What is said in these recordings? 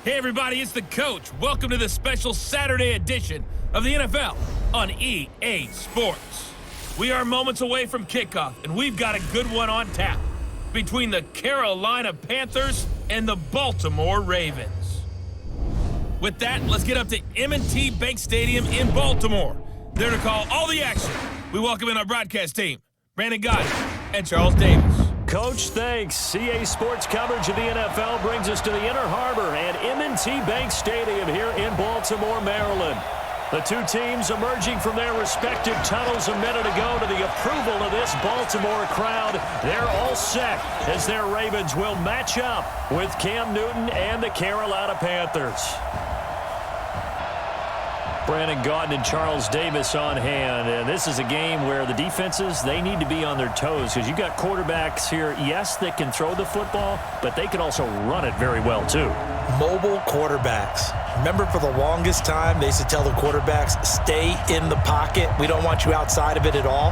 Hey everybody, it's the coach. Welcome to the special Saturday edition of the NFL on EA Sports. We are moments away from kickoff, and we've got a good one on tap between the Carolina Panthers and the Baltimore Ravens. With that, let's get up to M&T Bank Stadium in Baltimore. There to call all the action, we welcome in our broadcast team, Brandon Godden and Charles Davis. Coach, thanks. EA Sports coverage of the NFL brings us to the Inner Harbor and M&T Bank Stadium here in Baltimore, Maryland. The two teams emerging from their respective tunnels a minute ago to the approval of this Baltimore crowd. They're all set as their Ravens will match up with Cam Newton and the Carolina Panthers. Brandon Godden and Charles Davis on hand, and this is a game where the defenses, they need to be on their toes because you've got quarterbacks here, yes, that can throw the football, but they can also run it very well too. Mobile quarterbacks. Remember, for the longest time, they used to tell the quarterbacks, stay in the pocket. We don't want you outside of it at all.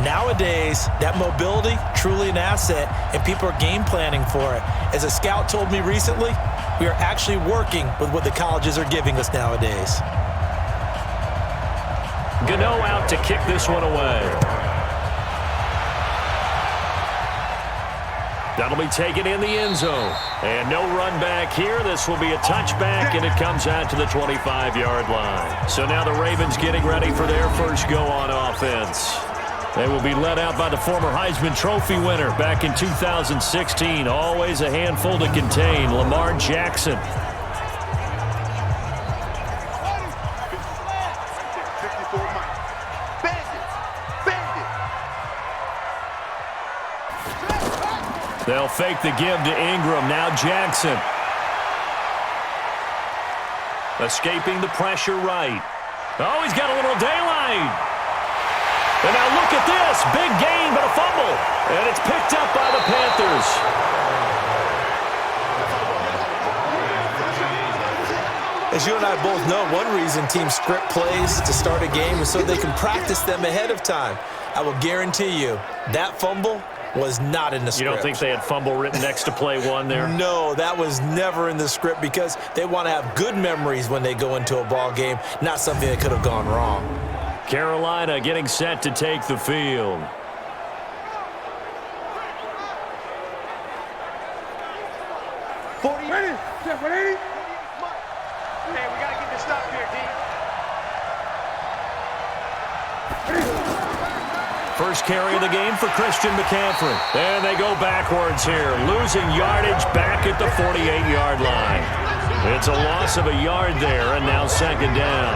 Nowadays, that mobility, truly an asset, and people are game planning for it. As a scout told me recently, we are actually working with what the colleges are giving us nowadays. Gano out to kick this one away. That'll be taken in the end zone. And no run back here. This will be a touchback, and it comes out to the 25-yard line. So now the Ravens getting ready for their first go on offense. They will be led out by the former Heisman Trophy winner back in 2016. Always a handful to contain, Lamar Jackson. They'll fake the give to Ingram. Now Jackson. Escaping the pressure right. Oh, he's got a little daylight. And now look at this. Big gain, but a fumble. And it's picked up by the Panthers. As you and I both know, one reason teams script plays to start a game is so they can practice them ahead of time. I will guarantee you that fumble was not in the script. You don't think they had fumble written next to play one there? No, that was never in the script because they want to have good memories when they go into a ball game, not something that could have gone wrong. Carolina getting set to take the field. Ready? Ready? Hey, we got to get this stop here, D. First carry of the game for Christian McCaffrey. And they go backwards here, losing yardage back at the 48-yard line. It's a loss of a yard there, and now second down.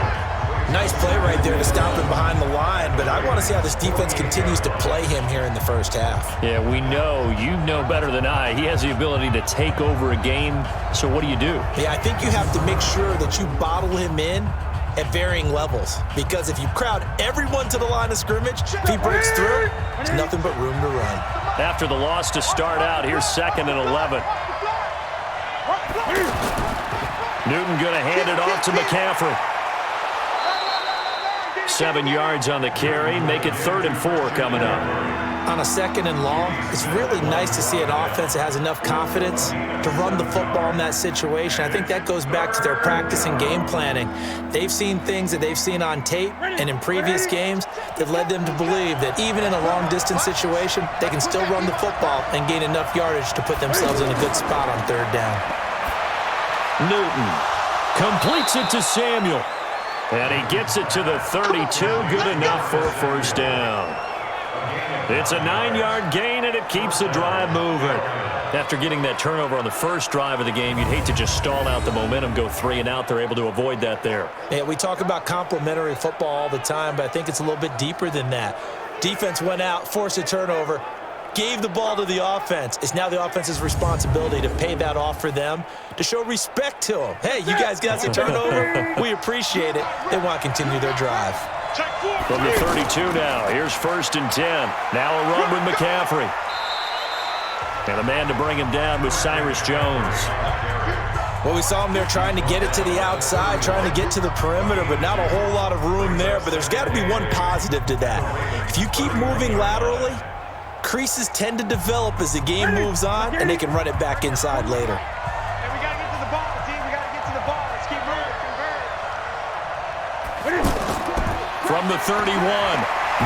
Nice play right there to stop him behind the line, but I want to see how this defense continues to play him here in the first half. Yeah, we know. You know better than I. He has the ability to take over a game, so what do you do? Yeah, I think you have to make sure that you bottle him in at varying levels, because if you crowd everyone to the line of scrimmage, if he breaks through, there's nothing but room to run. After the loss to start out, here's 2nd and 11. Newton going to hand it off to McCaffrey. 7 yards on the carry, make it 3rd and 4 coming up. On a 2nd and long, it's really nice to see an offense that has enough confidence to run the football in that situation. I think that goes back to their practice and game planning. They've seen things that they've seen on tape and in previous games that led them to believe that even in a long-distance situation, they can still run the football and gain enough yardage to put themselves in a good spot on 3rd down. Newton completes it to Samuel. And he gets it to the 32, good enough for a first down. It's a 9-yard gain, and it keeps the drive moving. After getting that turnover on the first drive of the game, you'd hate to just stall out the momentum, go 3 and out. They're able to avoid that there. Yeah, we talk about complementary football all the time, but I think it's a little bit deeper than that. Defense went out, forced a turnover, gave the ball to the offense. It's now the offense's responsibility to pay that off for them, to show respect to them. Hey, you guys got the turnover. We appreciate it. They want to continue their drive. From the 32 now, here's 1st and 10. Now a run with McCaffrey. And a man to bring him down was Cyrus Jones. Well, we saw him there trying to get it to the outside, trying to get to the perimeter, but not a whole lot of room there. But there's got to be one positive to that. If you keep moving laterally, creases tend to develop as the game moves on, and they can run it back inside later. And we got to get to the ball, team. We got to from the 31.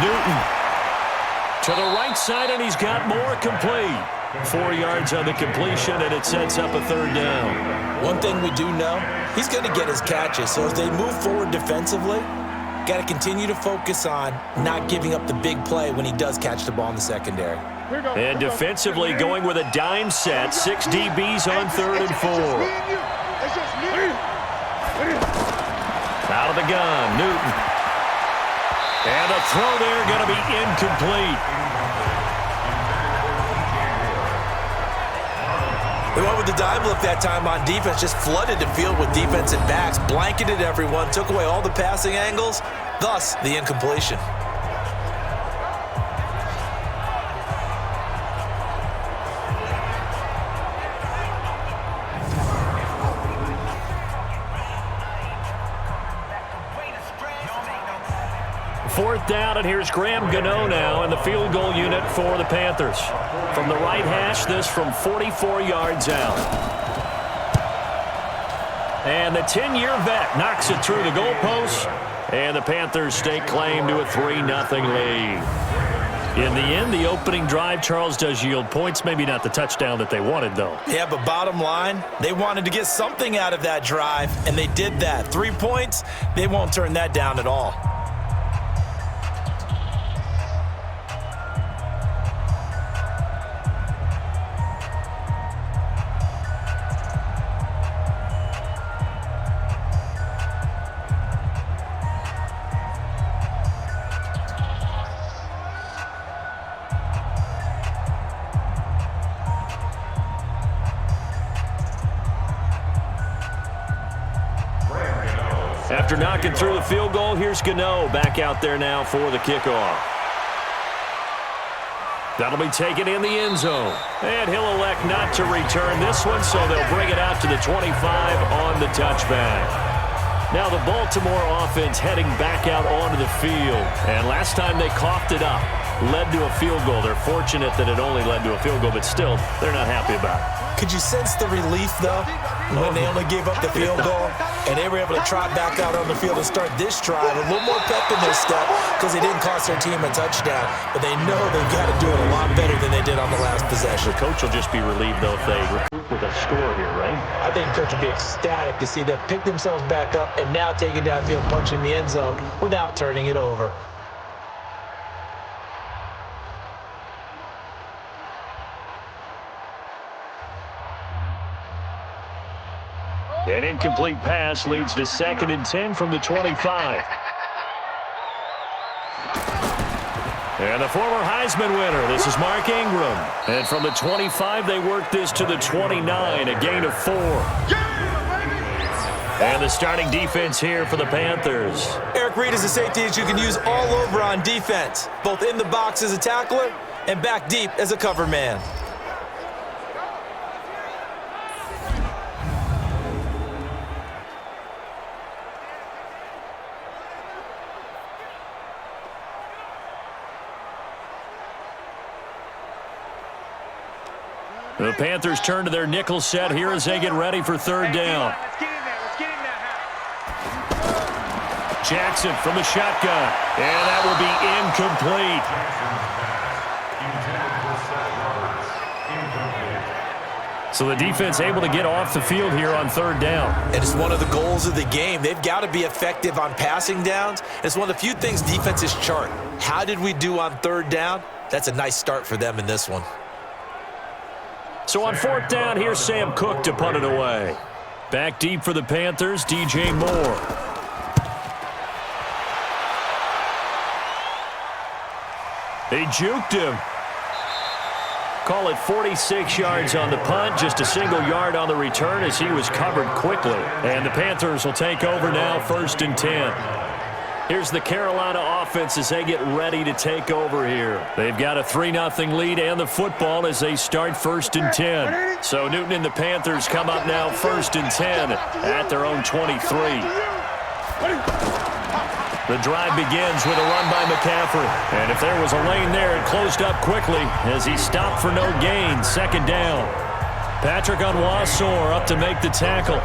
Newton to the right side, and he's got more, complete. 4 yards on the completion, and it sets up a third down. One thing we do know, he's going to get his catches. So as they move forward defensively, got to continue to focus on not giving up the big play when he does catch the ball in the secondary. And defensively going with a dime set, 6 DBs on 3rd and 4. Out of the gun, Newton. And a throw there going to be incomplete. They went with the dime look that time on defense, just flooded the field with defensive backs, blanketed everyone, took away all the passing angles, thus the incompletion. Fourth down, and here's Graham Gano now in the field goal unit for the Panthers. From the right hash, this from 44 yards out. And the 10-year vet knocks it through the goalposts, and the Panthers stake claim to a 3-0 lead. In the end, the opening drive, Charles, does yield points. Maybe not the touchdown that they wanted, though. Yeah, but bottom line, they wanted to get something out of that drive, and they did that. 3 points, they won't turn that down at all. After knocking through the field goal, here's Gano back out there now for the kickoff. That'll be taken in the end zone. And he'll elect not to return this one, so they'll bring it out to the 25 on the touchback. Now the Baltimore offense heading back out onto the field. And last time they coughed it up, led to a field goal. They're fortunate that it only led to a field goal, but still, they're not happy about it. Could you sense the relief, though, when they only gave up the field goal and they were able to trot back out on the field and start this drive? A little more pep in their step because they didn't cost their team a touchdown, but they know they've got to do it a lot better than they did on the last possession. The coach will just be relieved, though, if they recoup with a score here, right? I think coach will be ecstatic to see them pick themselves back up and now take it downfield, punching the end zone without turning it over. An incomplete pass leads to 2nd and 10 from the 25. And the former Heisman winner, this is Mark Ingram. And from the 25, they work this to the 29, a gain of 4. And the starting defense here for the Panthers. Eric Reed is a safety that you can use all over on defense, both in the box as a tackler and back deep as a cover man. The Panthers turn to their nickel set here as they get ready for 3rd down. Jackson from the shotgun, and that will be incomplete. So the defense able to get off the field here on 3rd down. And it's one of the goals of the game. They've got to be effective on passing downs. It's one of the few things defenses chart. How did we do on 3rd down? That's a nice start for them in this one. So on 4th down, here's Sam Cook to punt it away. Back deep for the Panthers, DJ Moore. They juked him. Call it 46 yards on the punt, just a single yard on the return as he was covered quickly. And the Panthers will take over now, 1st and 10. Here's the Carolina offense as they get ready to take over here. They've got a 3-0 lead and the football as they start 1st and 10. So Newton and the Panthers come up now 1st and 10 at their own 23. The drive begins with a run by McCaffrey. And if there was a lane there, it closed up quickly as he stopped for no gain. 2nd down. Patrick Onwuasor up to make the tackle.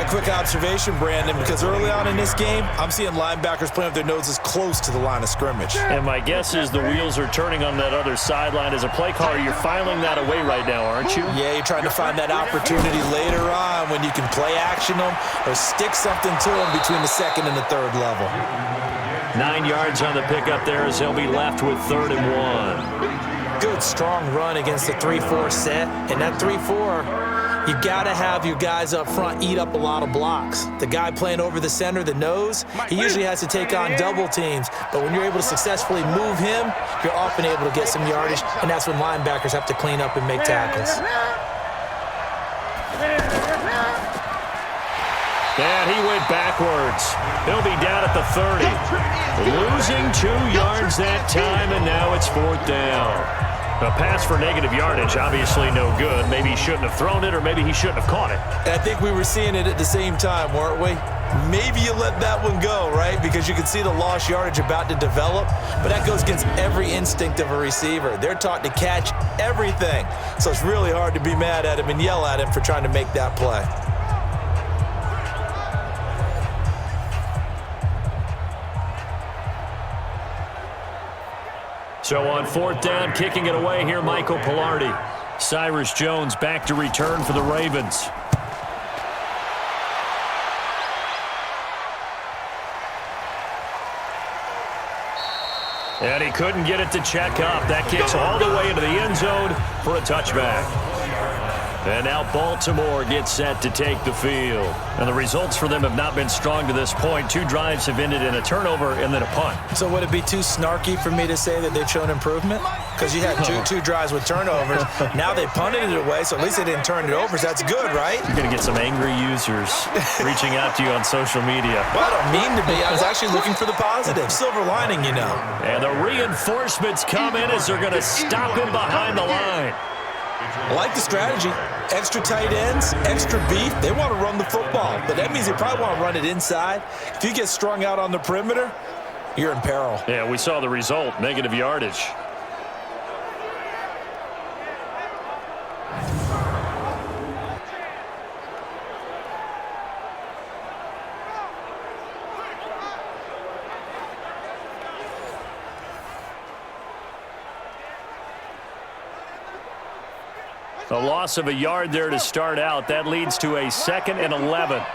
Quick observation, Brandon, because early on in this game, I'm seeing linebackers playing with their noses close to the line of scrimmage. And my guess is the wheels are turning on that other sideline. As a play caller, you're filing that away right now, aren't you? Yeah, you're trying to find that opportunity later on when you can play action them or stick something to them between the second and the third level. 9 yards on the pickup there as they'll be left with 3rd and 1. Good, strong run against the 3-4 set. And that 3-4... you got to have your guys up front eat up a lot of blocks. The guy playing over the center, the nose, he usually has to take on double teams. But when you're able to successfully move him, you're often able to get some yardage, and that's when linebackers have to clean up and make tackles. And he went backwards. He'll be down at the 30. Losing 2 yards that time, and now it's 4th down. A pass for negative yardage, obviously no good. Maybe he shouldn't have thrown it, or maybe he shouldn't have caught it. And I think we were seeing it at the same time, weren't we? Maybe you let that one go, right? Because you can see the lost yardage about to develop. But that goes against every instinct of a receiver. They're taught to catch everything. So it's really hard to be mad at him and yell at him for trying to make that play. So on 4th down, kicking it away here, Michael Pilardi. Cyrus Jones back to return for the Ravens. And he couldn't get it to check up. That kicks all the way into the end zone for a touchback. And now Baltimore gets set to take the field. And the results for them have not been strong to this point. 2 drives have ended in a turnover and then a punt. So would it be too snarky for me to say that they've shown improvement? Because you had two drives with turnovers. Now they punted it away, so at least they didn't turn it over. So that's good, right? You're going to get some angry users reaching out to you on social media. Well, I don't mean to be. I was actually looking for the positive. Silver lining, you know. And the reinforcements come in as they're going to stop him behind the line. I like the strategy. Extra tight ends, extra beef. They want to run the football, but that means they probably want to run it inside. If you get strung out on the perimeter, you're in peril. Yeah, we saw the result, negative yardage. A loss of a yard there to start out. That leads to a 2nd and 11. Watch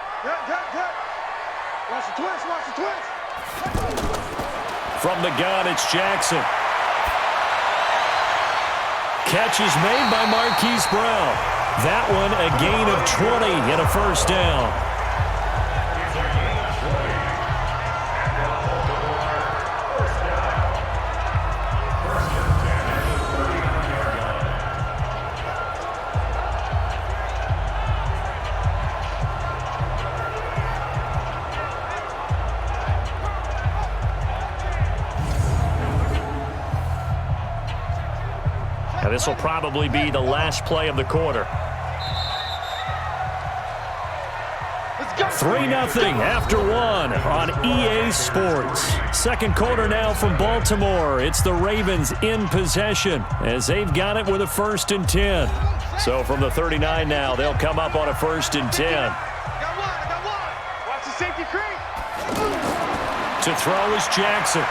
the twist, watch the twist. From the gun, it's Jackson. Catch is made by Marquise Brown. That one a gain of 20 and a 1st down. Now this will probably be the last play of the quarter. 3-0 after 1 on EA Sports. 2nd quarter now from Baltimore. It's the Ravens in possession as they've got it with a 1st and 10. So from the 39 now, they'll come up on a 1st and 10. I got one. Watch the safety creep. To throw is Jackson.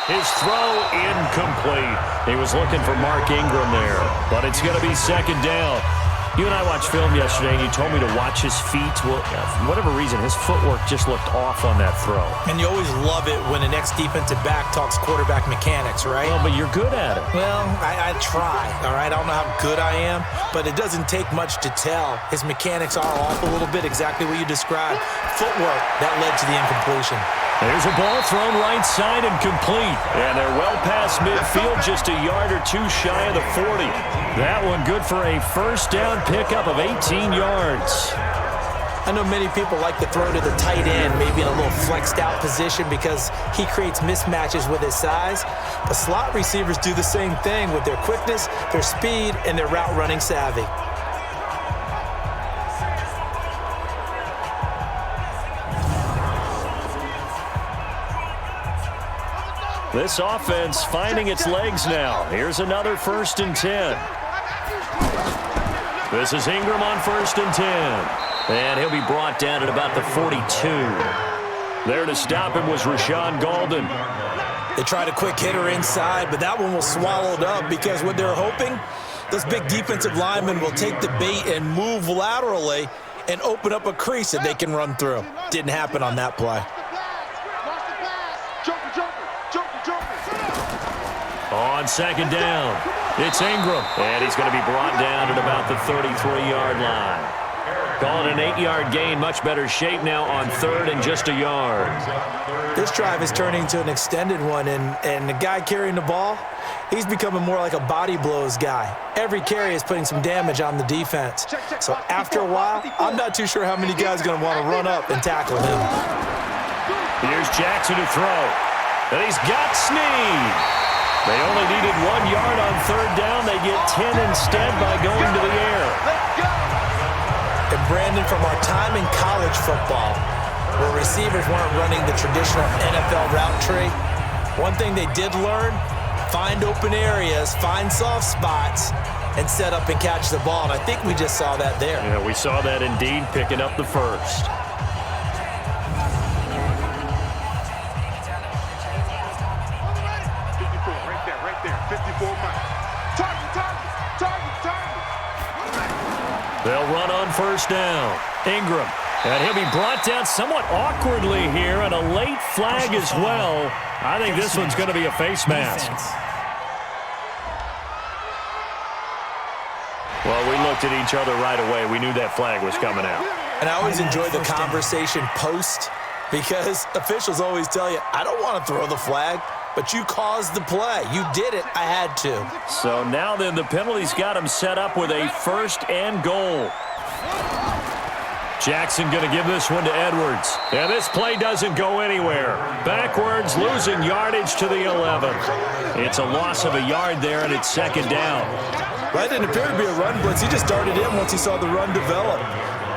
His throw incomplete. He was looking for Mark Ingram there, but it's going to be 2nd down. You and I watched film yesterday, and you told me to watch his feet. Well, for whatever reason, his footwork just looked off on that throw. And you always love it when the next defensive back talks quarterback mechanics, right? Well, but you're good at it. Well, I try, all right? I don't know how good I am, but it doesn't take much to tell. His mechanics are off a little bit, exactly what you described. Footwork, that led to the incompletion. There's a ball thrown right side and complete. And they're well past midfield, just a yard or 2 shy of the 40. That one good for a 1st down pickup of 18 yards. I know many people like to throw to the tight end, maybe in a little flexed out position because he creates mismatches with his size. But slot receivers do the same thing with their quickness, their speed, and their route running savvy. This offense finding its legs now. Here's another 1st and 10. This is Ingram on 1st and 10. And he'll be brought down at about the 42. There to stop him was Rashawn Golden. They tried a quick hitter inside, but that one was swallowed up because what they're hoping, those big defensive linemen will take the bait and move laterally and open up a crease that they can run through. Didn't happen on that play. On 2nd down, it's Ingram, and he's going to be brought down at about the 33-yard line. Call it an 8-yard gain, much better shape now on 3rd and just a yard. This drive is turning to an extended one, and the guy carrying the ball, he's becoming more like a body blows guy. Every carry is putting some damage on the defense. So after a while, I'm not too sure how many guys are going to want to run up and tackle him. Here's Jackson to throw, and he's got Snead. They only needed 1 yard on 3rd down. They get 10 instead by going to the air. And Brandon, from our time in college football, where receivers weren't running the traditional NFL route tree, one thing they did learn, find open areas, find soft spots, and set up and catch the ball. And I think we just saw that there. Yeah, we saw that indeed, picking up the first. They'll run on 1st down. Ingram. And he'll be brought down somewhat awkwardly here, and a late flag as well. I think this one's going to be a face mask. Well, we looked at each other right away. We knew that flag was coming out. And I always enjoy the conversation post, because officials always tell you, I don't want to throw the flag, but you caused the play. You did it. I had to. So now then, the penalty's got him set up with a 1st and goal. Jackson going to give this one to Edwards. And this play doesn't go anywhere. Backwards, losing yardage to the 11. It's a loss of a yard there, and it's 2nd down. That didn't appear to be a run blitz. He just darted in once he saw the run develop.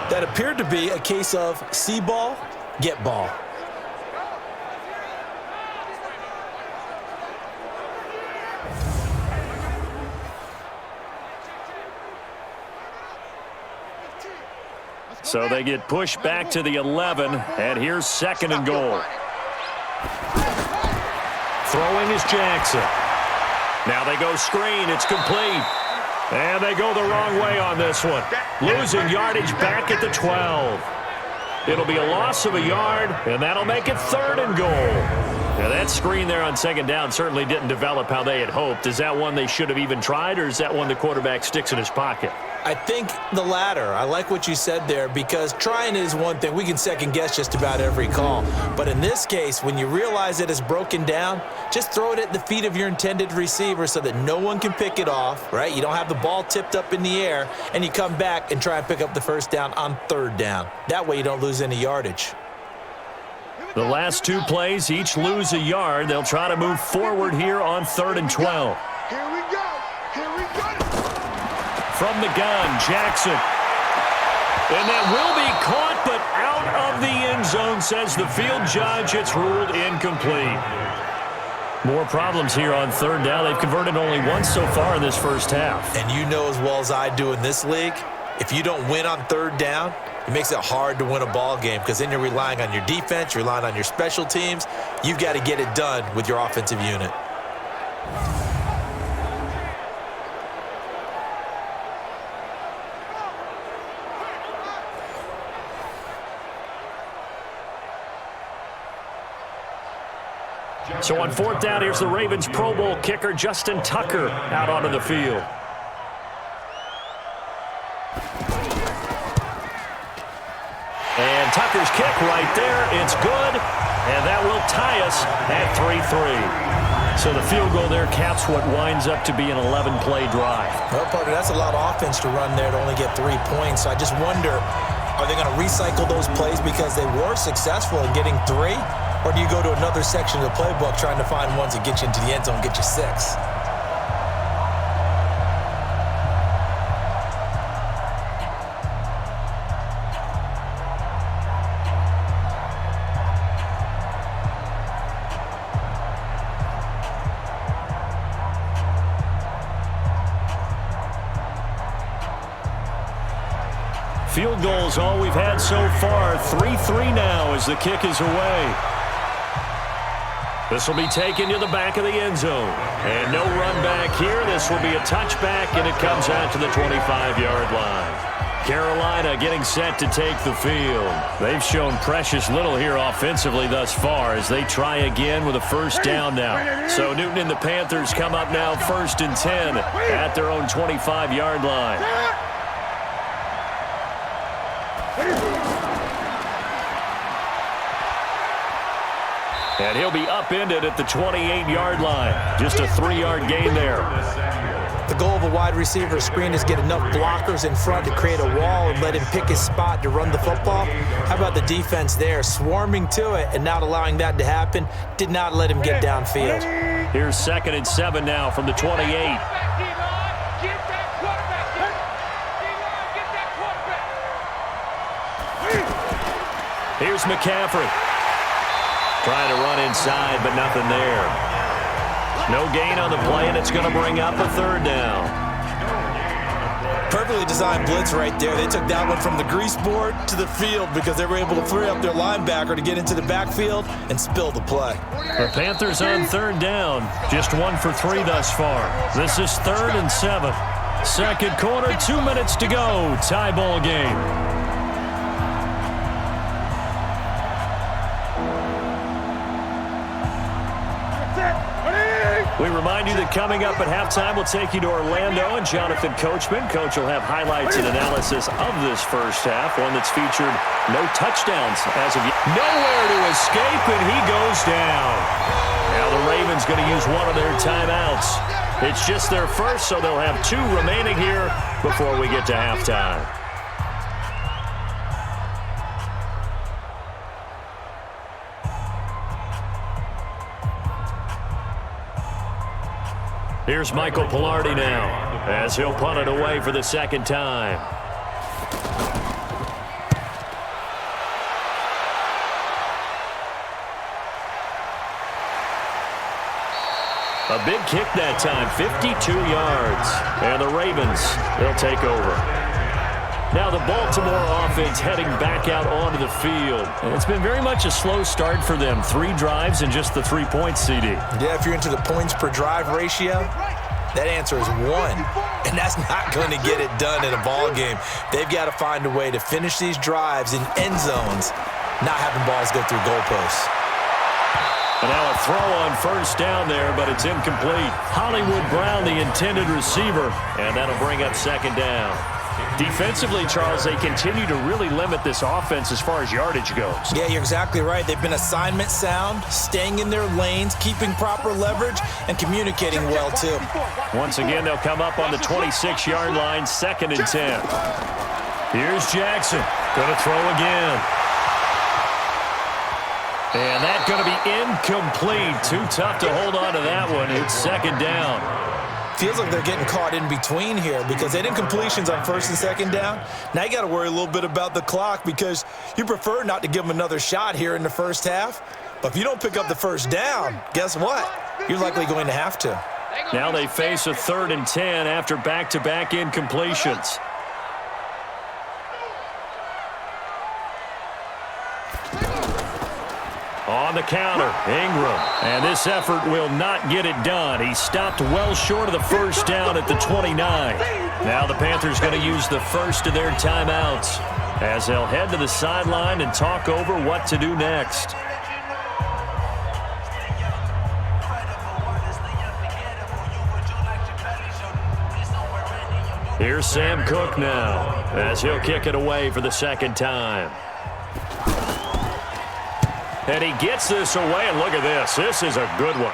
That appeared to be a case of see ball, get ball. So they get pushed back to the 11, and here's 2nd and goal. Throwing is Jackson. Now they go screen. It's complete. And they go the wrong way on this one. Losing yardage back at the 12. It'll be a loss of a yard, and that'll make it 3rd and goal. Now that screen there on 2nd down certainly didn't develop how they had hoped. Is that one they should have even tried, or is that one the quarterback sticks in his pocket? I think the latter. I like what you said there, because trying is one thing. We can second guess just about every call. But in this case, when you realize it is broken down, just throw it at the feet of your intended receiver so that no one can pick it off, right? You don't have the ball tipped up in the air, and you come back and try and pick up the 1st down on 3rd down. That way you don't lose any yardage. The last 2 plays each lose a yard. They'll try to move forward here on 3rd and 12. Here we go. Here we go. From the gun, Jackson. And that will be caught, but out of the end zone, says the field judge. It's ruled incomplete. More problems here on 3rd down. They've converted only once so far in this first half. And you know as well as I do in this league, if you don't win on 3rd down, it makes it hard to win a ball game, because then you're relying on your defense, you're relying on your special teams. You've got to get it done with your offensive unit. So on 4th down, here's the Ravens Pro Bowl kicker, Justin Tucker, out onto the field. And Tucker's kick right there. It's good, and that will tie us at 3-3. So the field goal there caps what winds up to be an 11-play drive. Well, partner, that's a lot of offense to run there to only get 3 points. So I just wonder, are they going to recycle those plays because they were successful in getting 3? Or do you go to another section of the playbook trying to find ones that get you into the end zone, get you 6? Field goals all we've had so far. 3-3 now as the kick is away. This will be taken to the back of the end zone. And no run back here. This will be a touchback, and it comes out to the 25-yard line. Carolina getting set to take the field. They've shown precious little here offensively thus far as they try again with a first down now. So Newton and the Panthers come up now 1st and 10 at their own 25-yard line. And he'll be upended at the 28-yard line. Just a 3-yard gain there. The goal of a wide receiver screen is get enough blockers in front to create a wall and let him pick his spot to run the football. How about the defense there, swarming to it and not allowing that to happen? Did not let him get downfield. Here's 2nd and 7 now from the 28. Here's McCaffrey. Trying to run inside, but nothing there. No gain on the play, and it's going to bring up a 3rd down. Perfectly designed blitz right there. They took that one from the grease board to the field because they were able to free up their linebacker to get into the backfield and spill the play. The Panthers on 3rd down. Just 1 for 3 thus far. This is 3rd and 7. Second quarter, 2 minutes to go. Tie ball game. We remind you that coming up at halftime, we'll take you to Orlando and Jonathan Coachman. Coach will have highlights and analysis of this first half, one that's featured no touchdowns as of yet. Nowhere to escape, and he goes down. Now the Ravens going to use one of their timeouts. It's just their first, so they'll have 2 remaining here before we get to halftime. Here's Michael Pilardi now as he'll punt it away for the 2nd time. A big kick that time, 52 yards. And the Ravens, they'll take over. Now the Baltimore offense heading back out onto the field. And it's been very much a slow start for them. 3 drives and just the 3 points, CD. Yeah, if you're into the points per drive ratio, that answer is 1. And that's not going to get it done in a ball game. They've got to find a way to finish these drives in end zones, not having balls go through goalposts. And now a throw on first down there, but it's incomplete. Hollywood Brown, the intended receiver, and that'll bring up 2nd down. Defensively, Charles, they continue to really limit this offense as far as yardage goes. Yeah, you're exactly right. They've been assignment sound, staying in their lanes, keeping proper leverage, and communicating well, too. Once again, they'll come up on the 26-yard line, 2nd and 10. Here's Jackson. Going to throw again. And that's going to be incomplete. Too tough to hold on to that one. It's 2nd down. Feels like they're getting caught in between here because they did completions on 1st and 2nd down. Now you got to worry a little bit about the clock because you prefer not to give them another shot here in the first half. But if you don't pick up the first down, guess what? You're likely going to have to. Now they face a 3rd and 10 after back-to-back incompletions. On the counter, Ingram. And this effort will not get it done. He stopped well short of the first down at the 29. Now the Panthers going to use the first of their timeouts as they'll head to the sideline and talk over what to do next. Here's Sam Cook now as he'll kick it away for the 2nd time. And he gets this away, and look at this. This is a good one.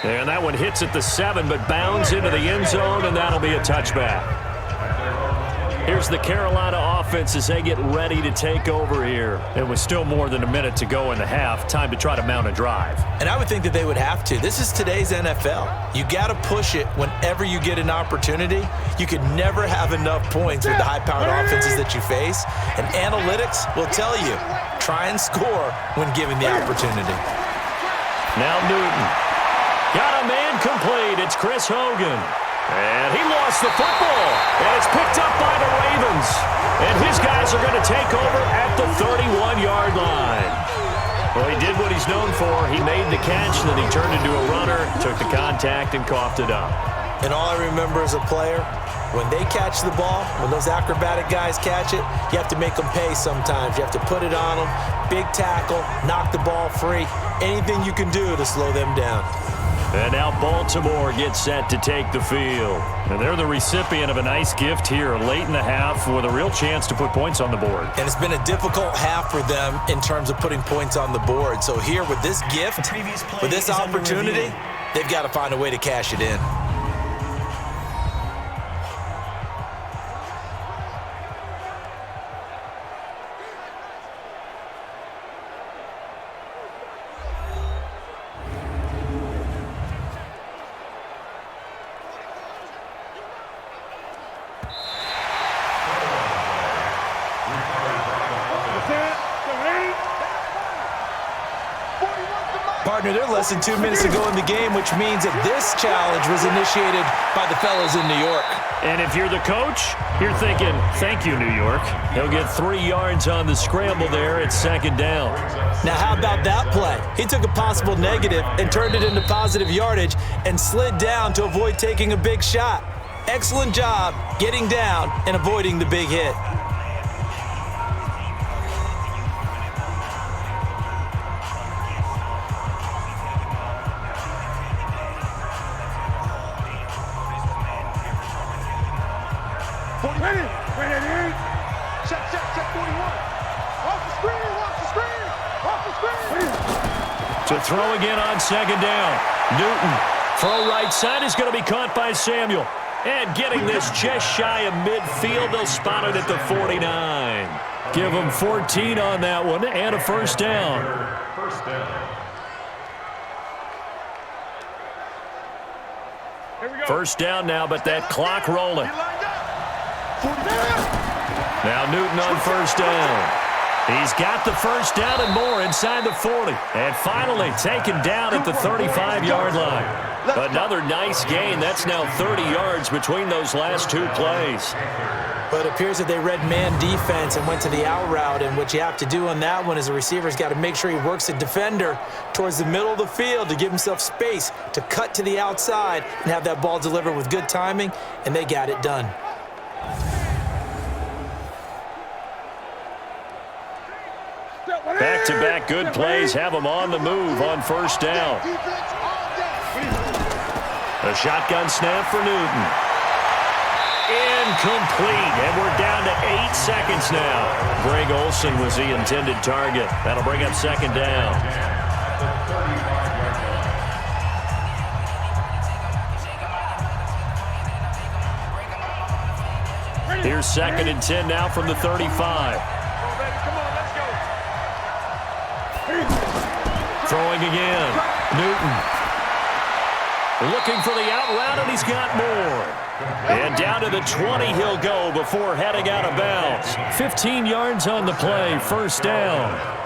And that one hits at the 7, but bounds into the end zone, and that'll be a touchback. Here's the Carolina offense as they get ready to take over here. And with still more than a minute to go in the half, time to try to mount a drive. And I would think that they would have to. This is today's NFL. You got to push it whenever you get an opportunity. You could never have enough points with the high-powered offenses that you face. And analytics will tell you, try and score when given the opportunity. Now Newton. Got a man complete. It's Chris Hogan. And he lost the football. And it's picked up by the Ravens. And his guys are going to take over at the 31-yard line. Well, he did what he's known for. He made the catch, then he turned into a runner, took the contact, and coughed it up. And all I remember as a player, when they catch the ball, when those acrobatic guys catch it, you have to make them pay sometimes. You have to put it on them, big tackle, knock the ball free, anything you can do to slow them down. And now Baltimore gets set to take the field. And they're the recipient of a nice gift here late in the half with a real chance to put points on the board. And it's been a difficult half for them in terms of putting points on the board. So here with this gift, with this opportunity, they've got to find a way to cash it in. Partner, they're less than 2 minutes to go in the game, which means that this challenge was initiated by the fellows in New York. And if you're the coach, you're thinking, thank you, New York. He'll get 3 yards on the scramble there at second down. Now, how about that play? He took a possible negative and turned it into positive yardage and slid down to avoid taking a big shot. Excellent job getting down and avoiding the big hit. To throw again on second down. Newton. Throw right side is going to be caught by Samuel. And getting this just shy of midfield, they'll spot it at the 49. Give them 14 on that one and a first down. First down now, but that clock rolling. Now Newton on first down. He's got the first down and more inside the 40. And finally taken down at the 35-yard line. Another nice gain. That's now 30 yards between those last 2 plays. But it appears that they read man defense and went to the out route. And what you have to do on that one is the receiver's got to make sure he works the defender towards the middle of the field to give himself space to cut to the outside and have that ball delivered with good timing. And they got it done. Back-to-back good plays have them on the move on first down. A shotgun snap for Newton. Incomplete, and we're down to 8 seconds now. Greg Olsen was the intended target. That'll bring up second down. Here's second and 10 now from the 35. Throwing again. Newton. Looking for the out route, and he's got more. And down to the 20 he'll go before heading out of bounds. 15 yards on the play, first down.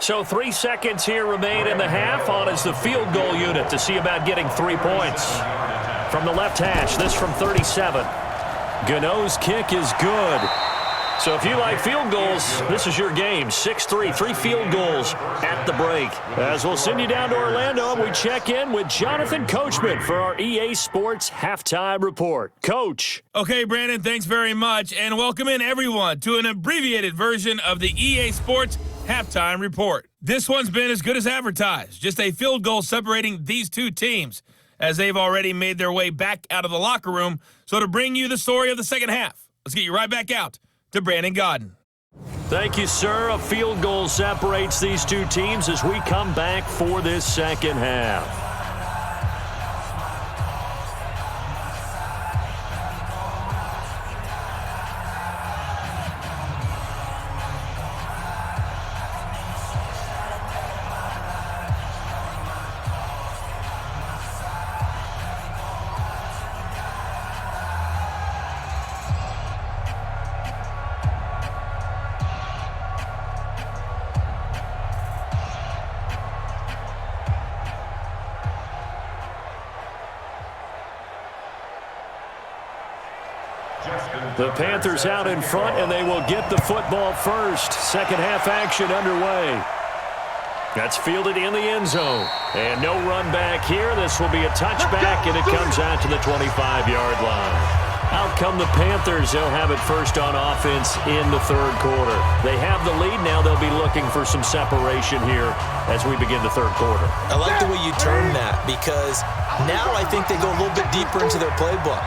So 3 seconds here remain in the half. On is the field goal unit to see about getting 3 points. From the left hash, this from 37. Gano's kick is good. So if you like field goals, this is your game. 6-3, 3 field goals at the break. As we'll send you down to Orlando, we check in with Jonathan Coachman for our EA Sports Halftime Report. Coach. Okay, Brandon, thanks very much. And welcome in, everyone, to an abbreviated version of the EA Sports Halftime Report. This one's been as good as advertised. Just a field goal separating these two teams as they've already made their way back out of the locker room. So to bring you the story of the second half, let's get you right back out to Brandon Godden. Thank you, sir. A field goal separates these two teams as we come back for this second half. The Panthers out in front, and they will get the football first. Second half action underway. That's fielded in the end zone. And no run back here. This will be a touchback, and it comes out to the 25-yard line. Out come the Panthers. They'll have it first on offense in the third quarter. They have the lead now. They'll be looking for some separation here as we begin the third quarter. I like the way you turn that, because now I think they go a little bit deeper into their playbook.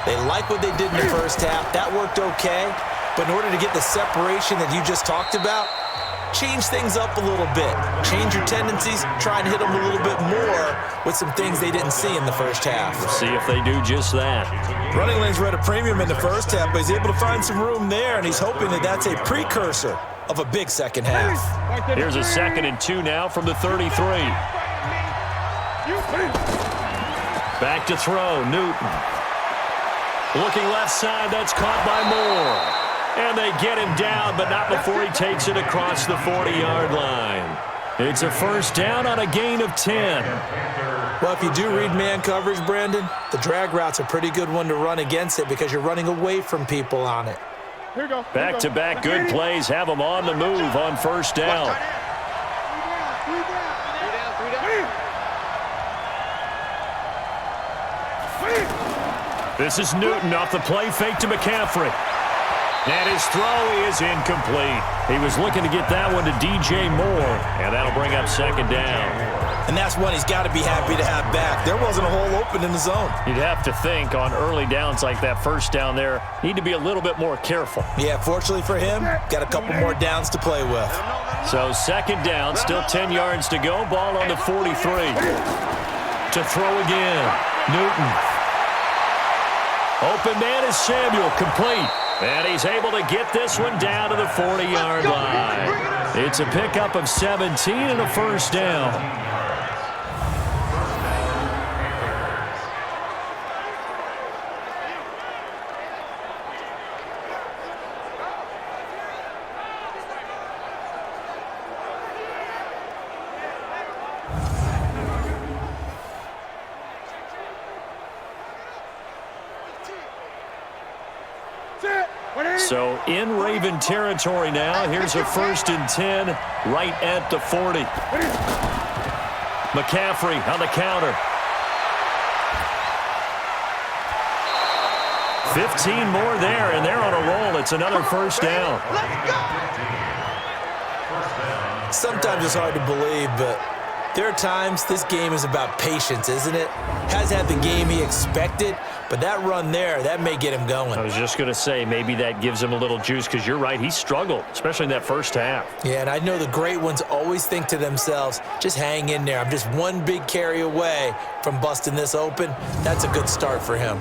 They like what they did in the first half. That worked okay. But in order to get the separation that you just talked about, change things up a little bit. Change your tendencies. Try and hit them a little bit more with some things they didn't see in the first half. We'll see if they do just that. Running lanes were at a premium in the first half, but he's able to find some room there, and he's hoping that that's a precursor of a big second half. Here's a 2nd and 2 now from the 33. Back to throw, Newton. Looking left side, that's caught by Moore. And they get him down, but not before he takes it across the 40-yard line. It's a first down on a gain of 10. Well, if you do read man coverage, Brandon, the drag route's a pretty good one to run against it because you're running away from people on it. Back-to-back good plays have them on the move on first down. This is Newton off the play fake to McCaffrey. And his throw is incomplete. He was looking to get that one to DJ Moore, and that'll bring up second down. And that's one he's got to be happy to have back. There wasn't a hole open in the zone. You'd have to think on early downs like that first down there, need to be a little bit more careful. Yeah, fortunately for him, got a couple more downs to play with. So second down, still 10 yards to go. Ball on the 43. To throw again, Newton. Open man is Samuel, complete. And he's able to get this one down to the 40-yard line. It's a pickup of 17 and a first down. So in Raven territory now. Here's a 1st and 10 right at the 40. McCaffrey on the counter. 15 more there, and they're on a roll. It's another first down. Sometimes it's hard to believe, but there are times this game is about patience, isn't it? Has had the game he expected, but that run there, that may get him going. I was just going to say, maybe that gives him a little juice, because you're right, he struggled, especially in that first half. Yeah, and I know the great ones always think to themselves, just hang in there. I'm just one big carry away from busting this open. That's a good start for him.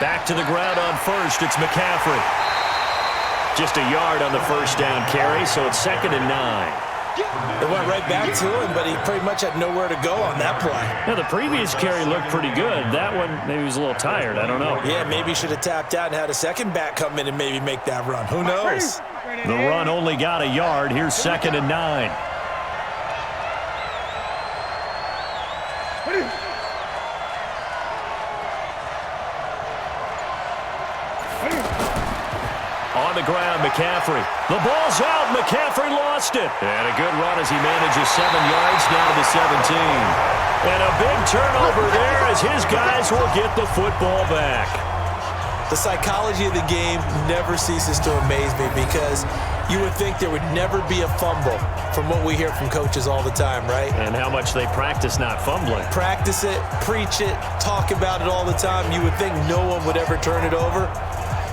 Back to the ground on first. It's McCaffrey. Just a yard on the first down carry, so it's 2nd and 9. They went right back to him, but he pretty much had nowhere to go on that play. Yeah, the previous carry looked pretty good. That one, maybe he was a little tired. I don't know. Yeah, maybe he should have tapped out and had a second back come in and maybe make that run. Who knows? The run only got a yard. Here's 2nd and 9. On the ground, McCaffrey. The ball's out. McCaffrey lost it. And a good run as he manages 7 yards down to the 17. And a big turnover there as his guys will get the football back. The psychology of the game never ceases to amaze me, because you would think there would never be a fumble from what we hear from coaches all the time, right? And how much they practice not fumbling. Practice it, preach it, talk about it all the time. You would think no one would ever turn it over.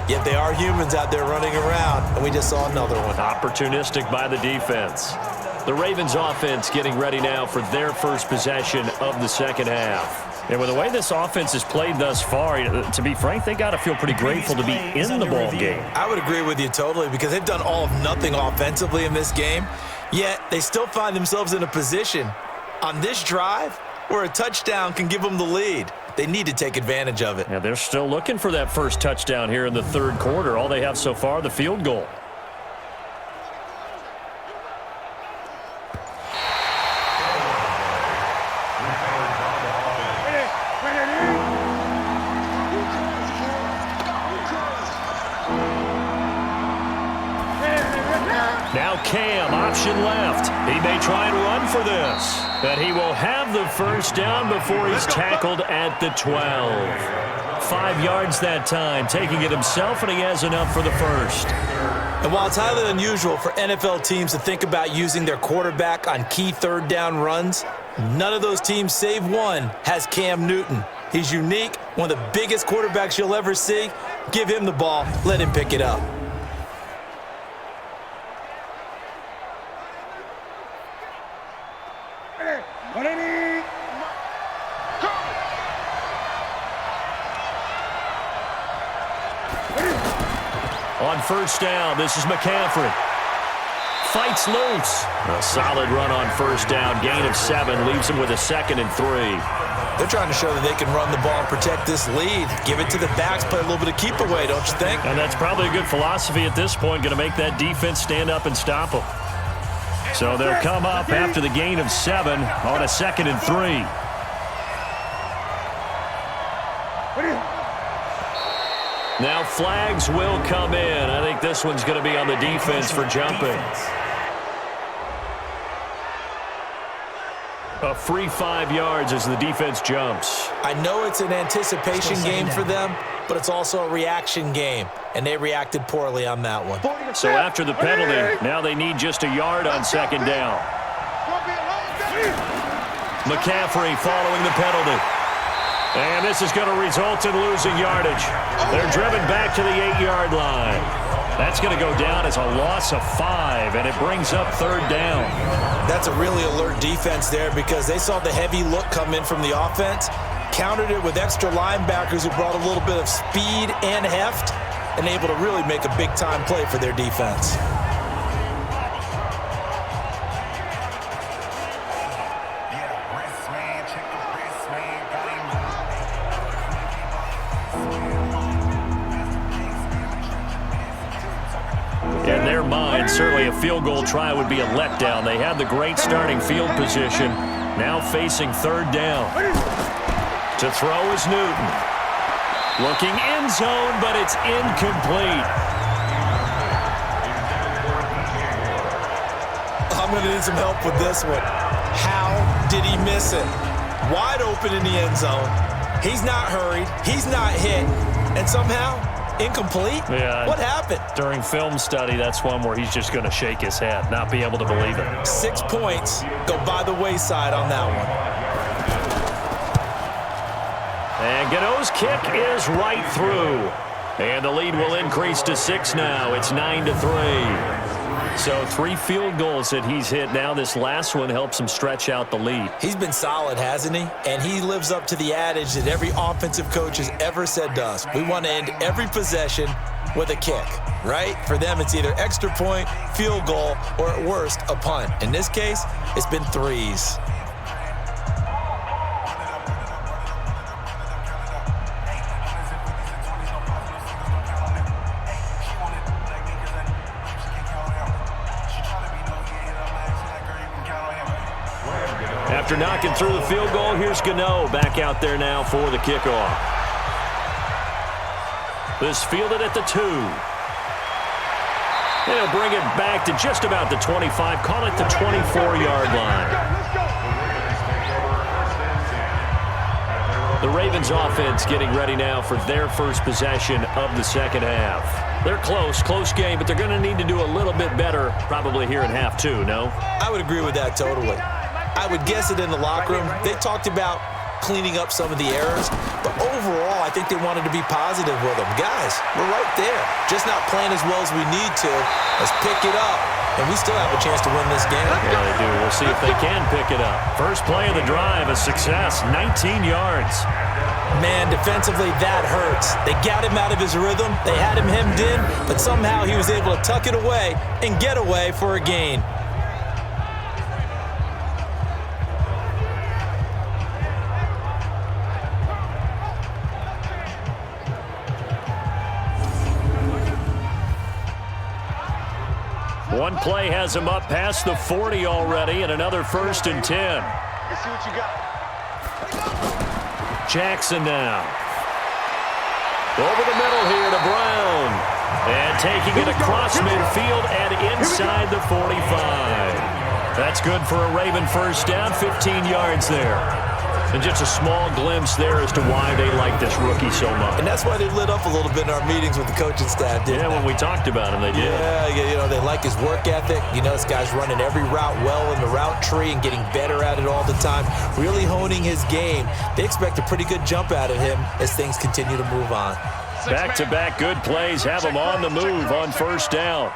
Yet they are humans out there running around, and we just saw another one. Opportunistic by the defense. The Ravens offense getting ready now for their first possession of the second half. And with the way this offense has played thus far, to be frank, they got to feel pretty grateful to be in the ball game. I would agree with you totally, because they've done all of nothing offensively in this game, yet they still find themselves in a position on this drive where a touchdown can give them the lead. They need to take advantage of it. Yeah, they're still looking for that first touchdown here in the third quarter. All they have so far, the field goal. He may try and run for this, but he will have the first down before he's tackled at the 12. 5 yards that time, taking it himself, and he has enough for the first. And while it's highly unusual for NFL teams to think about using their quarterback on key third down runs, none of those teams, save one, has Cam Newton. He's unique, one of the biggest quarterbacks you'll ever see. Give him the ball, let him pick it up. On first down, this is McCaffrey. Fights loose. A solid run on first down. Gain of 7 leaves him with a 2nd and 3. They're trying to show that they can run the ball and protect this lead. Give it to the backs, play a little bit of keep away, don't you think? And that's probably a good philosophy at this point, going to make that defense stand up and stop them. So they'll come up after the gain of 7 on a 2nd and 3. Now flags will come in. I think this one's going to be on the defense for jumping. A free 5 yards as the defense jumps. I know it's an anticipation game for them, but it's also a reaction game, and they reacted poorly on that one. So after the penalty, now they need just a yard on 2nd down. McCaffrey following the penalty. And this is going to result in losing yardage. They're driven back to the 8-yard line. That's going to go down as a loss of 5, and it brings up 3rd down. That's a really alert defense there because they saw the heavy look come in from the offense, countered it with extra linebackers who brought a little bit of speed and heft, and able to really make a big-time play for their defense. In their mind, certainly a field goal try would be a letdown. They had the great starting field position. Now facing 3rd down. To throw is Newton. Looking end zone, but it's incomplete. I'm going to need some help with this one. How did he miss it? Wide open in the end zone. He's not hurried. He's not hit. And somehow, incomplete? Yeah. What happened? During film study, that's one where he's just going to shake his head, not be able to believe it. 6 points go by the wayside on that one. And Gano's kick is right through. And the lead will increase to 6 now. It's 9-3. So 3 field goals that he's hit now. This last one helps him stretch out the lead. He's been solid, hasn't he? And he lives up to the adage that every offensive coach has ever said to us. We want to end every possession with a kick, right? For them, it's either extra point, field goal, or at worst, a punt. In this case, it's been 3s. After knocking through the field goal, here's Gano back out there now for the kickoff. This fielded at the 2. They'll bring it back to just about the 25, call it the 24-yard line. The Ravens offense getting ready now for their first possession of the 2nd half. They're close game, but they're going to need to do a little bit better probably here in half 2, no? I would agree with that totally. I would guess it in the locker room. They talked about cleaning up some of the errors, but overall, I think they wanted to be positive with them. Guys, we're right there. Just not playing as well as we need to. Let's pick it up, and we still have a chance to win this game. Yeah, they do. We'll see if they can pick it up. First play of the drive, a success, 19 yards. Man, defensively, that hurts. They got him out of his rhythm. They had him hemmed in, but somehow he was able to tuck it away and get away for a gain. One play has him up past the 40 already, and another 1st and 10. Let's see what you got. Jackson now. Over the middle here to Brown. And taking it across midfield and inside the 45. That's good for a Raven first down, 15 yards there. And just a small glimpse there as to why they like this rookie so much. And that's why they lit up a little bit in our meetings with the coaching staff, didn't they? When we talked about him, they did. Yeah, they like his work ethic. This guy's running every route well in the route tree and getting better at it all the time, really honing his game. They expect a pretty good jump out of him as things continue to move on. Back-to-back good plays have him on the move on first down.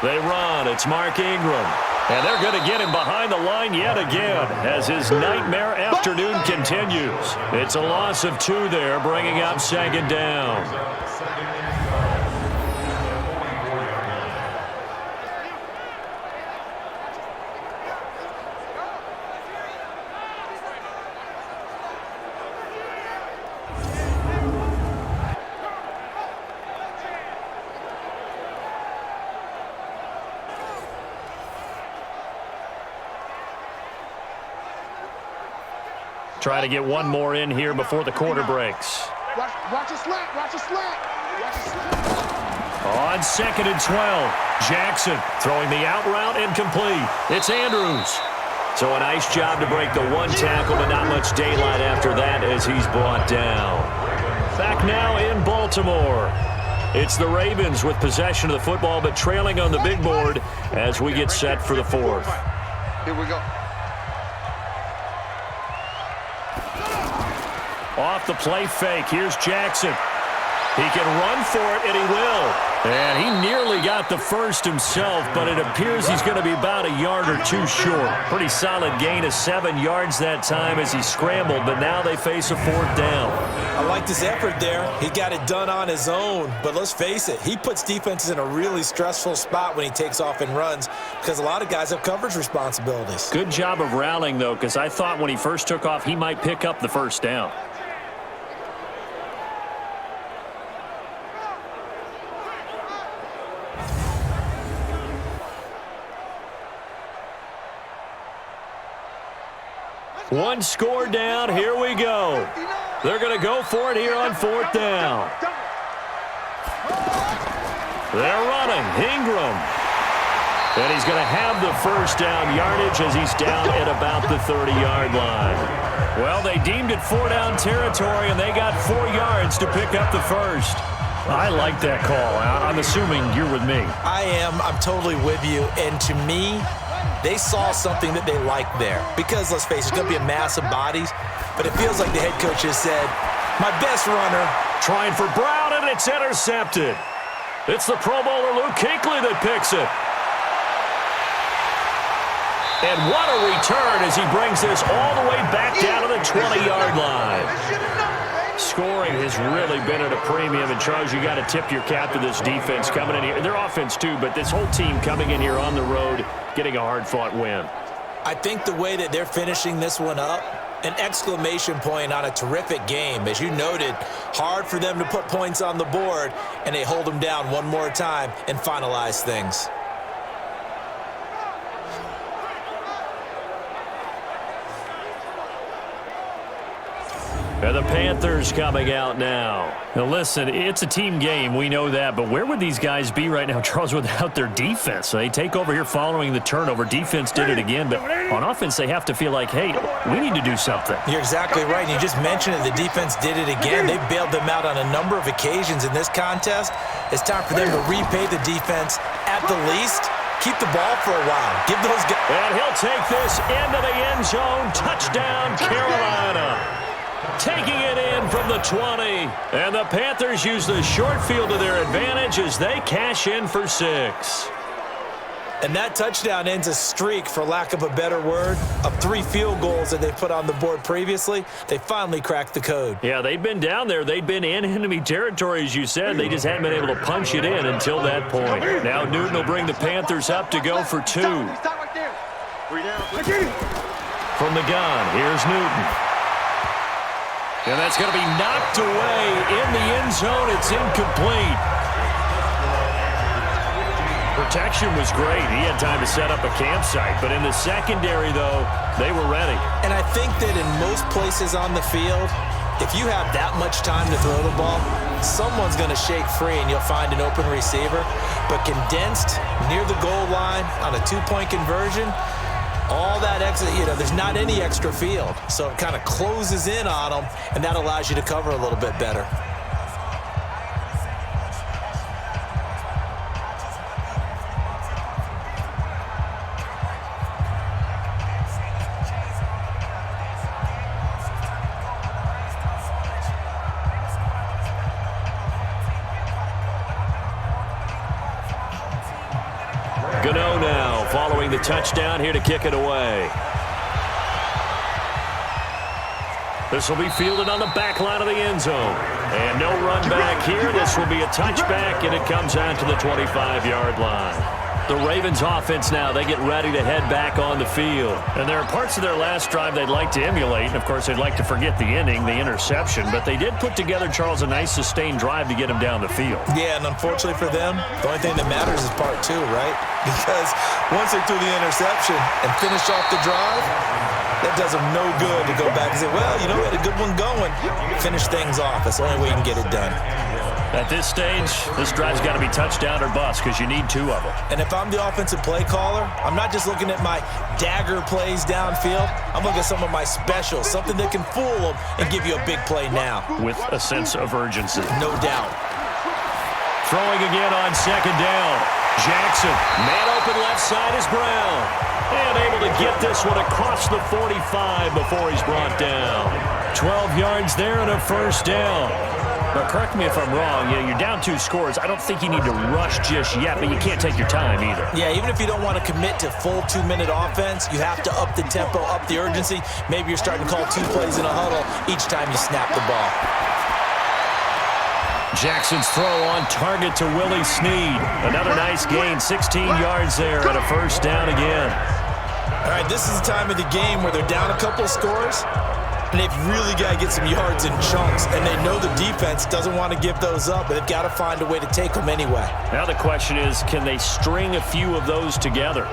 They run. It's Mark Ingram. And they're going to get him behind the line yet again as his nightmare afternoon continues. It's a loss of 2 there, bringing up second down. Try to get one more in here before the quarter breaks. Watch a slant. Watch a slant. On 2nd and 12, Jackson throwing the out route incomplete. It's Andrews. So a nice job to break the one tackle, but not much daylight after that as he's brought down. Back now in Baltimore. It's the Ravens with possession of the football, but trailing on the big board as we get set for the 4th. Here we go. Off the play fake, here's Jackson. He can run for it, and he will. And he nearly got the first himself, but it appears he's going to be about a yard or 2 short. Pretty solid gain of 7 yards that time as he scrambled, but now they face a 4th down. I liked his effort there. He got it done on his own, but let's face it, he puts defenses in a really stressful spot when he takes off and runs because a lot of guys have coverage responsibilities. Good job of rallying, though, because I thought when he first took off, he might pick up the first down. One score down. Here we go. They're going to go for it here on 4th down. They're running. Ingram. And he's going to have the first down yardage as he's down at about the 30-yard line. Well, they deemed it 4-down territory, and they got 4 yards to pick up the first. I like that call. I'm assuming you're with me. I am. I'm totally with you. And to me, they saw something that they liked there. Because, let's face it, it's going to be a mass of bodies. But it feels like the head coach has said, my best runner. Trying for Brown, and it's intercepted. It's the Pro Bowler Luke Kuechly that picks it. And what a return as he brings this all the way back down to the 20-yard line. Scoring has really been at a premium. And, Charles, you got to tip your cap to this defense coming in here. Their offense, too, but this whole team coming in here on the road, getting a hard-fought win. I think the way that they're finishing this one up, an exclamation point on a terrific game. As you noted, hard for them to put points on the board, and they hold them down one more time and finalize things. And the Panthers coming out now. Now, listen, it's a team game. We know that. But where would these guys be right now, Charles, without their defense? So they take over here following the turnover. Defense did it again. But on offense, they have to feel like, hey, we need to do something. You're exactly right. And you just mentioned it. The defense did it again. They bailed them out on a number of occasions in this contest. It's time for them to repay the defense at the least. Keep the ball for a while. Give those guys. And he'll take this into the end zone. Touchdown, Carolina. Taking it in from the 20. And the Panthers use the short field to their advantage as they cash in for 6. And that touchdown ends a streak, for lack of a better word, of 3 field goals that they put on the board previously. They finally cracked the code. Yeah, they'd been down there. They'd been in enemy territory, as you said. They just hadn't been able to punch it in until that point. Now Newton will bring the Panthers up to go for 2. From the gun, here's Newton. And that's going to be knocked away in the end zone. It's incomplete. Protection was great. He had time to set up a campsite. But in the secondary, though, they were ready. And I think that in most places on the field, If you have that much time to throw the ball, someone's going to shake free and you'll find an open receiver. But condensed near the goal line on a two-point conversion, all that extra, there's not any extra field. So it kind of closes in on them, and that allows you to cover a little bit better. Gano now following the touchdown here to kick it away. This will be fielded on the back line of the end zone. And no run back here. This will be a touchback, and it comes out to the 25-yard line. The Ravens offense now, they get ready to head back on the field. And there are parts of their last drive they'd like to emulate. And, of course, they'd like to forget the ending, the interception. But they did put together, Charles, a nice sustained drive to get him down the field. Yeah, and unfortunately for them, the only thing that matters is part two, right? Because once they threw the interception and finished off the drive, that does them no good to go back and say, well, we had a good one going. Finish things off. That's the only way you can get it done. At this stage, this drive's got to be touchdown or bust because you need two of them. And if I'm the offensive play caller, I'm not just looking at my dagger plays downfield. I'm looking at some of my specials, something that can fool them and give you a big play now. With a sense of urgency. No doubt. Throwing again on second down. Jackson, man open left side is Brown. And able to get this one across the 45 before he's brought down. 12 yards there and a first down. But correct me if I'm wrong, you're down 2 scores. I don't think you need to rush just yet, but you can't take your time either. Yeah, even if you don't want to commit to full 2-minute offense, you have to up the tempo, up the urgency. Maybe you're starting to call 2 plays in a huddle each time you snap the ball. Jackson's throw on target to Willie Snead. Another nice gain, 16 yards there and a first down again. All right, this is the time of the game where they're down a couple of scores, and they've really got to get some yards in chunks, and they know the defense doesn't want to give those up, but they've got to find a way to take them anyway. Now the question is, can they string a few of those together?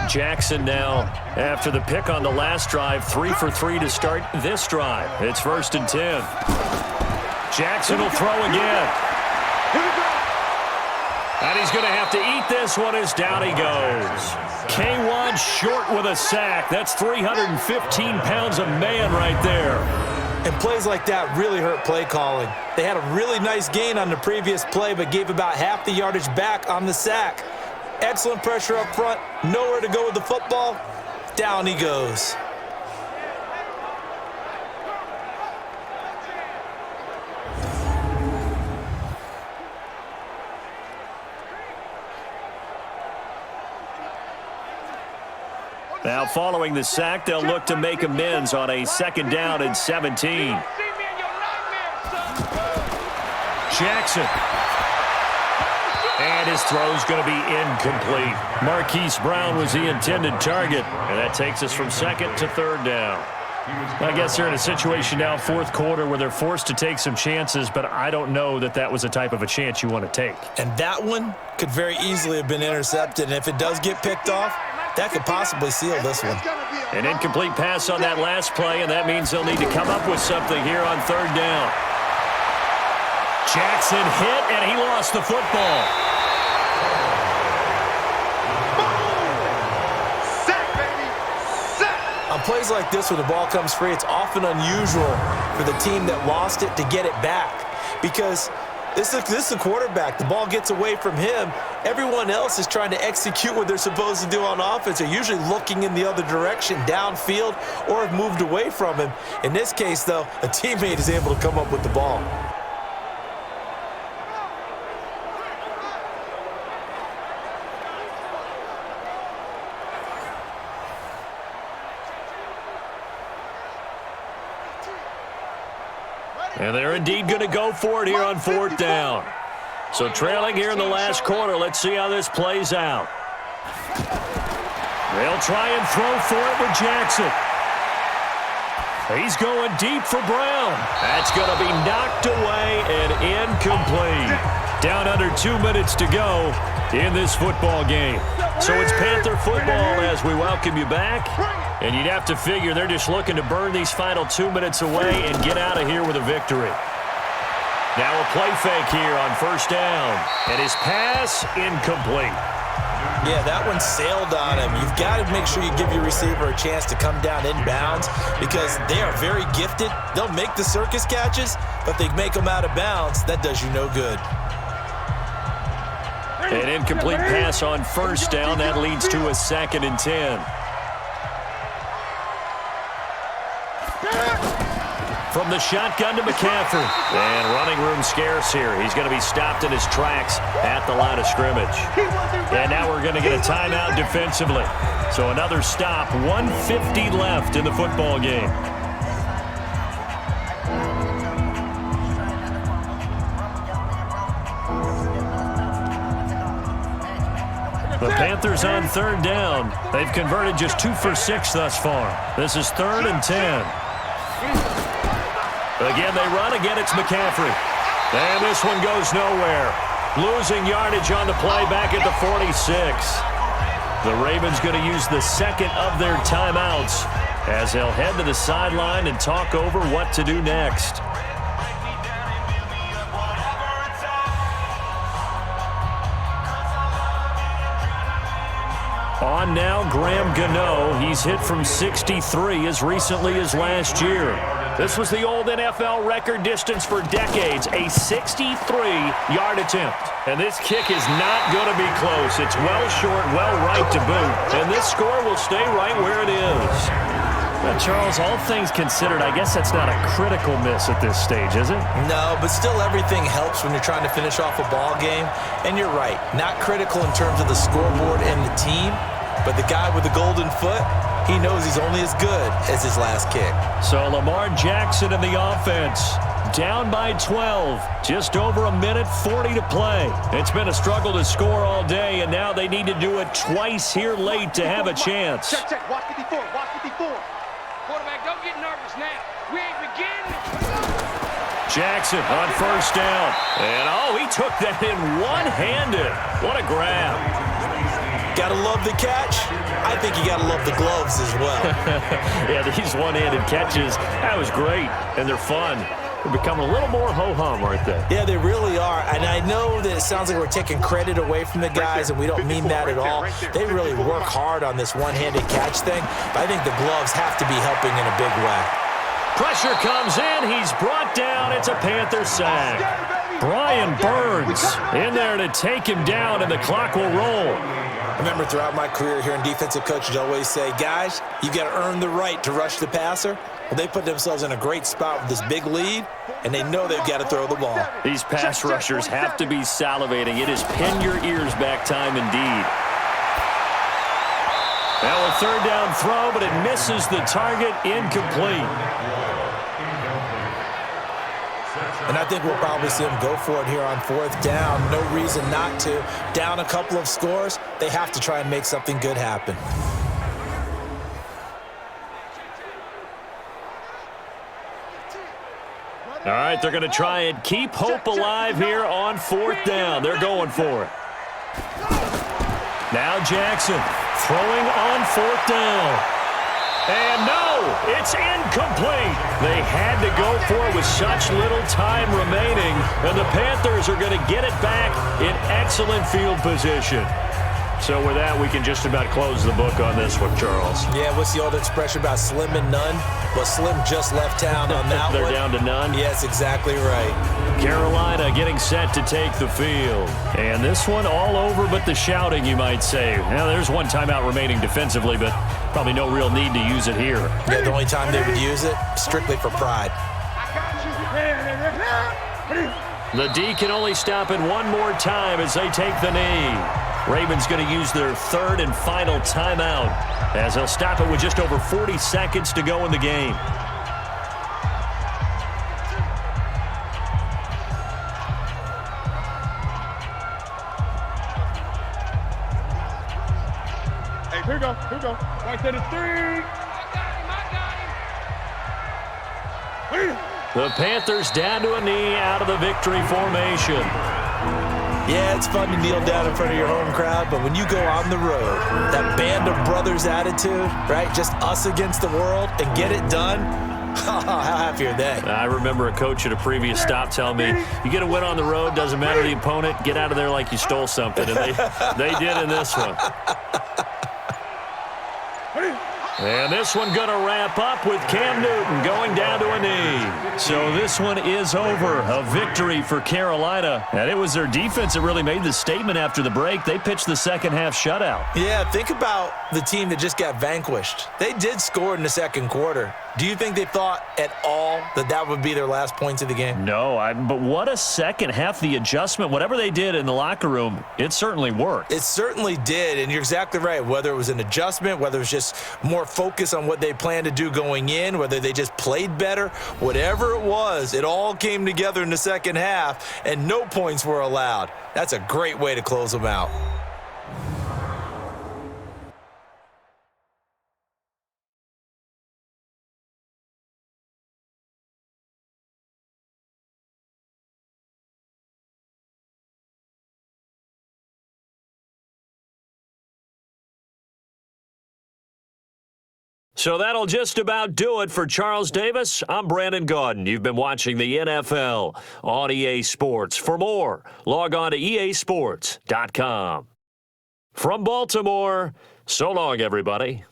Jackson now, after the pick on the last drive, 3 for 3 to start this drive. It's 1st and 10. Jackson will throw again. And he's going to have to eat this one as down he goes. K1 short with a sack. That's 315 pounds of man right there. And plays like that really hurt play calling. They had a really nice gain on the previous play, but gave about half the yardage back on the sack. Excellent pressure up front. Nowhere to go with the football. Down he goes. Now following the sack, they'll look to make amends on a 2nd down and 17. Jackson. And his throw's going to be incomplete. Marquise Brown was the intended target. And that takes us from 2nd to 3rd down. I guess they're in a situation now, 4th quarter, where they're forced to take some chances, but I don't know that that was the type of a chance you want to take. And that one could very easily have been intercepted. And if it does get picked off, that could possibly seal this one. An incomplete pass on that last play, and that means they'll need to come up with something here on 3rd down. Jackson hit, and he lost the football. On plays like this where the ball comes free, it's often unusual for the team that lost it to get it back. Because this is the quarterback. The ball gets away from him. Everyone else is trying to execute what they're supposed to do on offense. They're usually looking in the other direction, downfield, or have moved away from him. In this case, though, a teammate is able to come up with the ball. And they're indeed going to go for it here on 4th down. So trailing here in the last quarter, let's see how this plays out. They'll try and throw for it with Jackson. He's going deep for Brown. That's going to be knocked away and incomplete. Down under 2 minutes to go in this football game. So it's Panther football as we welcome you back. And you'd have to figure they're just looking to burn these final 2 minutes away and get out of here with a victory. Now a play fake here on first down. And his pass incomplete. Yeah, that one sailed on him. You've got to make sure you give your receiver a chance to come down inbounds because they are very gifted. They'll make the circus catches, but they make them out of bounds. That does you no good. An incomplete pass on first down. That leads to a 2nd and 10. From the shotgun to McCaffrey. And running room scarce here. He's going to be stopped in his tracks at the line of scrimmage. And now we're going to get a timeout defensively. So another stop. 1:50 left in the football game. The Panthers on third down. They've converted just 2 for 6 thus far. This is 3rd and 10. Again, they run. Again, it's McCaffrey. And this one goes nowhere. Losing yardage on the play back at the 46. The Ravens going to use the 2nd of their timeouts as they'll head to the sideline and talk over what to do next. On now, Graham Gano. He's hit from 63 as recently as last year. This was the old NFL record distance for decades, a 63-yard attempt. And this kick is not going to be close. It's well short, well right to boot. And this score will stay right where it is. Well, Charles, all things considered, I guess that's not a critical miss at this stage, is it? No, but still everything helps when you're trying to finish off a ball game. And you're right, not critical in terms of the scoreboard and the team, but the guy with the golden foot, he knows he's only as good as his last kick. So Lamar Jackson in the offense. Down by 12. Just over 1:40 to play. It's been a struggle to score all day, and now they need to do it twice here late to have a chance. Check. Watch 54. Watch 54. Quarterback, don't get nervous now. We ain't beginning. Jackson on first down. And, he took that in one-handed. What a grab. Gotta love the catch. I think you gotta love the gloves as well. Yeah, these one-handed catches, that was great, and they're fun. They're becoming a little more ho-hum, aren't they? Yeah, they really are. And I know that it sounds like we're taking credit away from the guys, and we don't mean that at all. They really work hard on this one-handed catch thing, but I think the gloves have to be helping in a big way. Pressure comes in. He's brought down. It's a Panther sack. Brian Burns in there to take him down, and the clock will roll. I remember throughout my career hearing defensive coaches always say, guys, you got to earn the right to rush the passer. Well, they put themselves in a great spot with this big lead, and they know they've got to throw the ball. These pass rushers have to be salivating. It is pin your ears back time indeed. Now a third down throw, but it misses the target, incomplete. And I think we'll probably see them go for it here on 4th down. No reason not to. Down a couple of scores, they have to try and make something good happen. All right, they're going to try and keep hope alive here on 4th down. They're going for it. Now Jackson throwing on 4th down. And no, it's incomplete. They had to go for it with such little time remaining, and the Panthers are going to get it back in excellent field position. So with that, we can just about close the book on this one, Charles. Yeah, what's the old expression about slim and none? Well, Slim just left town on that They're one. down to none? Yes, exactly right. Carolina getting set to take the field. And this one all over but the shouting, you might say. Now, there's one timeout remaining defensively, but probably no real need to use it here. Yeah, the only time they would use it, strictly for pride. The D can only stop it one more time as they take the knee. Ravens going to use their 3rd and final timeout as they'll stop it with just over 40 seconds to go in the game. Hey, here we go. Right to the 3. I got him. The Panthers down to a knee out of the victory formation. Yeah, it's fun to kneel down in front of your home crowd, but when you go on the road, that band of brothers attitude, right? Just us against the world and get it done. How happy are they? I remember a coach at a previous stop telling me, you get a win on the road, doesn't matter the opponent, get out of there like you stole something. And they did in this one. And this one going to wrap up with Cam Newton going down to a knee. So this one is over. A victory for Carolina. And it was their defense that really made the statement after the break. They pitched the second half shutout. Yeah, think about the team that just got vanquished. They did score in the second quarter. Do you think they thought at all that that would be their last points of the game? No, but what a second half. The adjustment, whatever they did in the locker room, it certainly worked. It certainly did, and you're exactly right. Whether it was an adjustment, whether it was just more focus on what they planned to do going in, whether they just played better, whatever it was, it all came together in the second half, and no points were allowed. That's a great way to close them out. So that'll just about do it for Charles Davis. I'm Brandon Gaudin. You've been watching the NFL on EA Sports. For more, log on to easports.com. From Baltimore, so long, everybody.